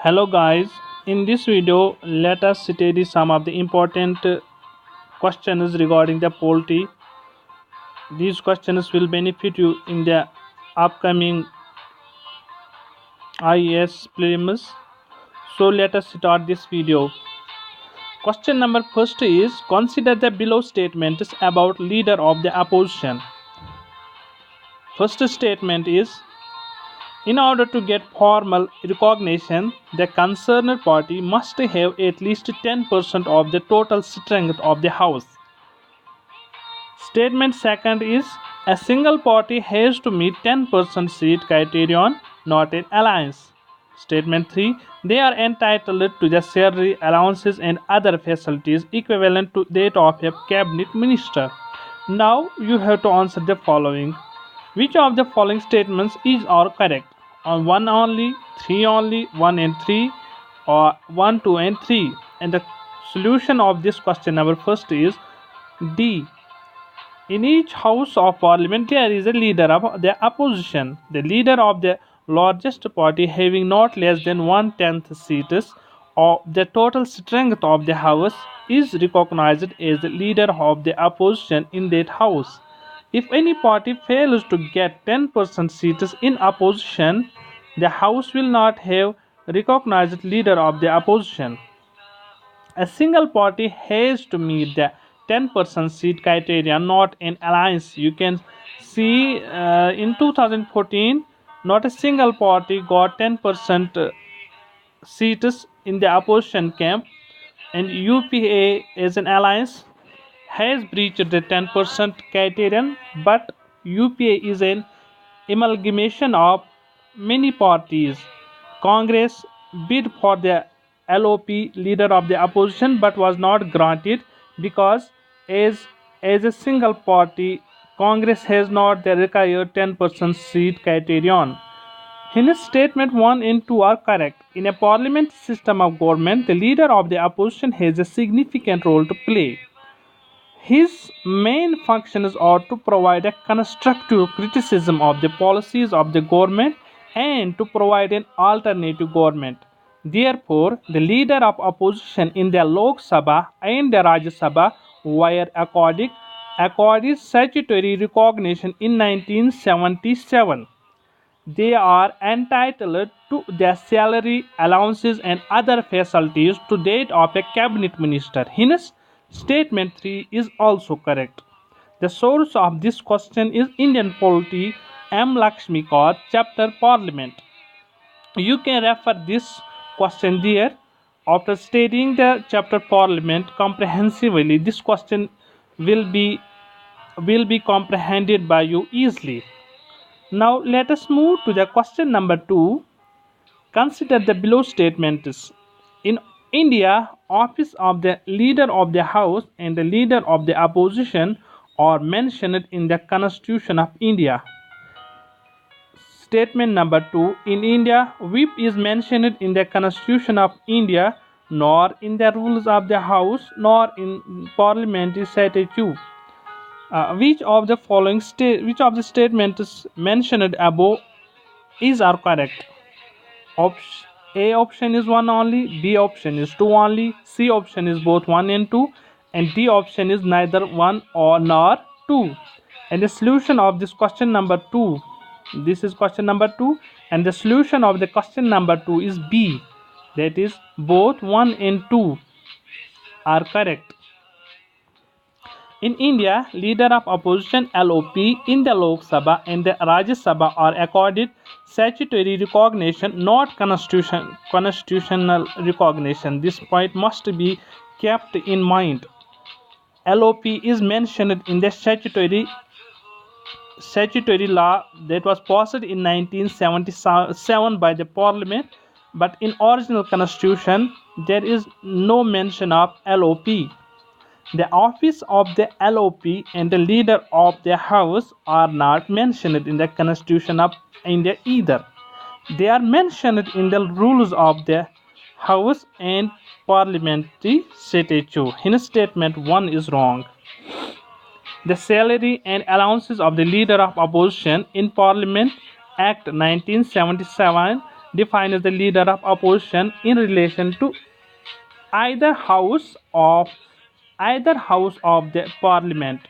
Hello guys, in this video let us study some of the important questions regarding the polity. These questions will benefit you in the upcoming IAS prelims. So let us start this video. Question number first is, consider the below statements about leader of the opposition. First statement is, in order to get formal recognition, the concerned party must have at least 10% of the total strength of the House. Statement second is, a single party has to meet 10% seat criterion, not an alliance. Statement 3, they are entitled to the salary, allowances and other facilities equivalent to that of a cabinet minister. Now you have to answer the following. Which of the following statements is or correct? On 1 only, 3 only, 1 and 3, or 1, 2 and 3? And the solution of this question number first is D. In each house of parliament there is a leader of the opposition. The leader of the largest party having not less than 1/10 seats of the total strength of the house is recognized as the leader of the opposition in that house. If any party fails to get 10% seats in opposition, the house will not have recognized leader of the opposition. A single party has to meet the 10% seat criteria, not an alliance. You can see in 2014, not a single party got 10% seats in the opposition camp, and UPA as an alliance has breached the 10% criterion, but UPA is an amalgamation of many parties. Congress bid for the LOP leader of the opposition but was not granted because as a single party, Congress has not the required 10% seat criterion. His statement 1 and 2 are correct. In a parliament system of government, the leader of the opposition has a significant role to play. His main functions are to provide a constructive criticism of the policies of the government and to provide an alternative government. Therefore, the leader of opposition in the Lok Sabha and the Rajya Sabha were accorded statutory recognition in 1977. They are entitled to their salary, allowances and other facilities to that of a cabinet minister. Hence, statement 3 is also correct. The source of this question is Indian polity, M. Lakshmikant, chapter Parliament. You can refer this question there. After studying the chapter Parliament comprehensively, this question will be comprehended by you easily. Now let us move to the question number 2. Consider the below statements. In India, office of the leader of the house and the leader of the opposition are mentioned in the Constitution of India. Statement number 2. In India, whip is mentioned in the Constitution of India, nor in the rules of the house, nor in parliamentary statute. Which of the statements mentioned above is are correct? A option is 1 only, B option is 2 only, C option is both 1 and 2, and D option is neither 1 or nor 2. And the solution of this question number 2, this is question number 2, and the solution of the question number 2 is B, that is both 1 and 2 are correct. In India, leader of opposition LOP in the Lok Sabha and the Rajya Sabha are accorded statutory recognition, not constitutional recognition. This point must be kept in mind. LOP is mentioned in the statutory law that was passed in 1977 by the Parliament, but in original constitution there is no mention of LOP. The office of the LOP and the leader of the house are not mentioned in the Constitution of India either. They are mentioned in the rules of the house and parliamentary statute. Hence, statement 1 is wrong. The salary and allowances of the leader of opposition in Parliament Act 1977 defines the leader of opposition in relation to either house of the parliament.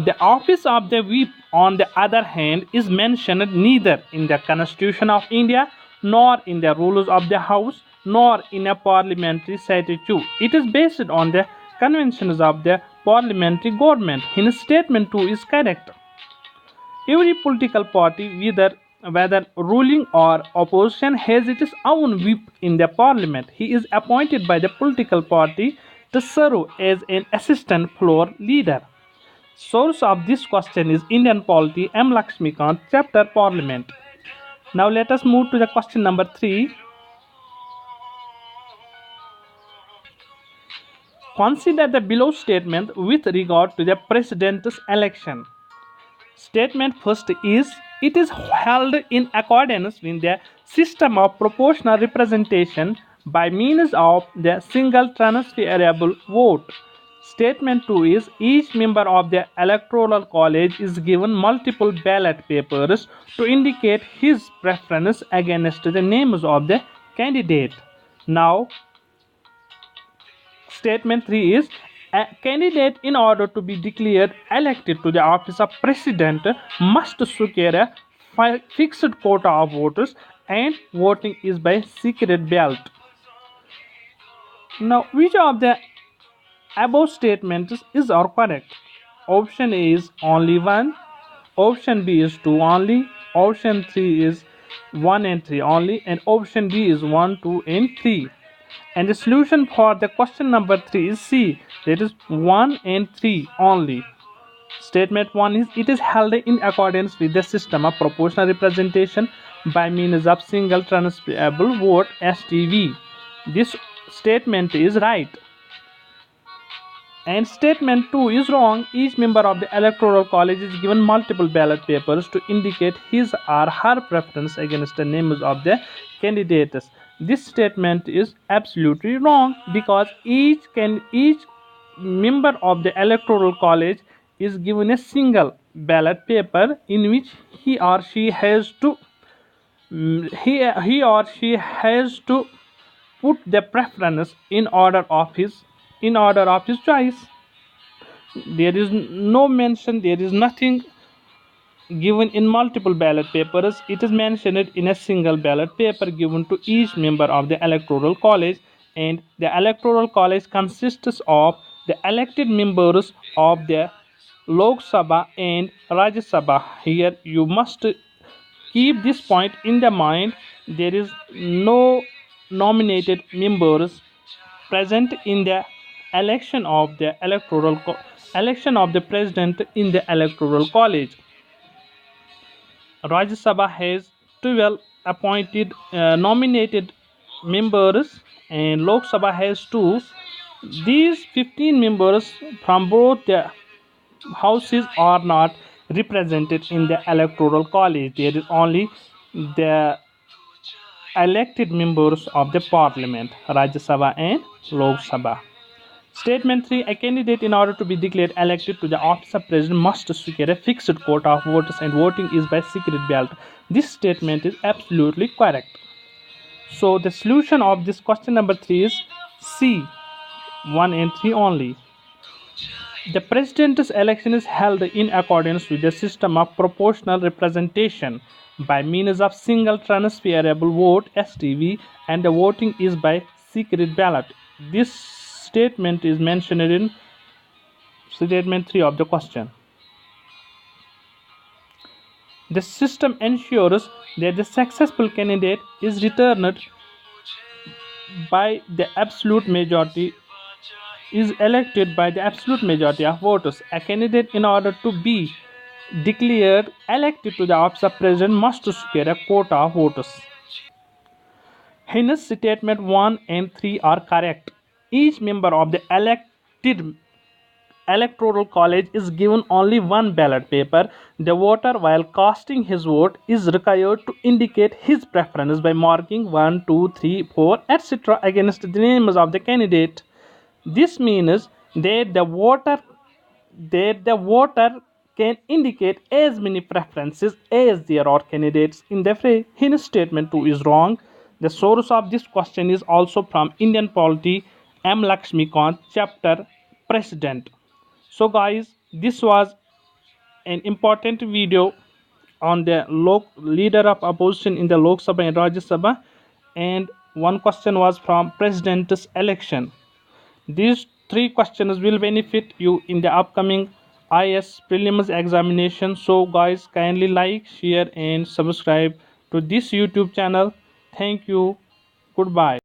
The office of the whip, on the other hand, is mentioned neither in the Constitution of India, nor in the rules of the House, nor in a parliamentary statute. It is based on the conventions of the parliamentary government. His statement 2 is correct. Every political party, whether ruling or opposition, has its own whip in the parliament. He is appointed by the political party to serve as an assistant floor leader. Source of this question is Indian Polity, M. Lakshmikant, chapter Parliament. Now let us move to the question number 3. Consider the below statement with regard to the president's election. Statement first is, it is held in accordance with the system of proportional representation by means of the single transferable vote. Statement 2 is, each member of the electoral college is given multiple ballot papers to indicate his preference against the names of the candidate. Now, Statement 3 is, a candidate, in order to be declared elected to the office of president, must secure a fixed quota of voters, and voting is by secret ballot. Now, which of the above statements is or correct? Option A is only 1, option B is 2 only, option 3 is 1 and 3 only, and option D is 1, 2 and 3. And the solution for the question number 3 is C, that is 1 and 3 only. Statement 1 is, it is held in accordance with the system of proportional representation by means of single transferable vote STV. This statement is right. And statement 2 is wrong. Each member of the electoral college is given multiple ballot papers to indicate his or her preference against the names of the candidates. This statement is absolutely wrong, because each member of the electoral college is given a single ballot paper in which he or she has to put the preference in order of his choice. There is no mention, there is nothing given in multiple ballot papers. It is mentioned in a single ballot paper given to each member of the electoral college, and the electoral college consists of the elected members of the Lok Sabha and Rajya Sabha. Here you must keep this point in the mind. There is no nominated members present in the election of the president in the electoral college. Rajya Sabha has 12 appointed nominated members, and Lok Sabha has 2. These 15 members from both the houses are not represented in the electoral college. There is only the elected members of the parliament, Rajya Sabha and Lok Sabha. Statement 3, a candidate, in order to be declared elected to the office of president, must secure a fixed quota of voters, and voting is by secret ballot. This statement is absolutely correct. So the solution of this question number 3 is C, 1 and 3 only. The president's election is held in accordance with the system of proportional representation by means of single transferable vote STV, and the voting is by secret ballot. This statement is mentioned in statement 3 of the question. The system ensures that the successful candidate is returned by the absolute majority is elected by the absolute majority of voters. A candidate, in order to be declared elected to the office of president, must secure a quota of voters. Hence, statement 1 and 3 are correct. Each member of the electoral college is given only one ballot paper. The voter, while casting his vote, is required to indicate his preference by marking 1, 2, 3, 4, etc. against the names of the candidate. This means that the voter can indicate as many preferences as there are candidates in the fray. His statement 2 is wrong. The source of this question is also from Indian polity, M. Lakshmikant, chapter President. So, guys, this was an important video on the leader of opposition in the Lok Sabha and Rajya Sabha, and one question was from president's election. These three questions will benefit you in the upcoming IS prelims examination. So, guys, kindly like, share, and subscribe to this YouTube channel. Thank you. Goodbye.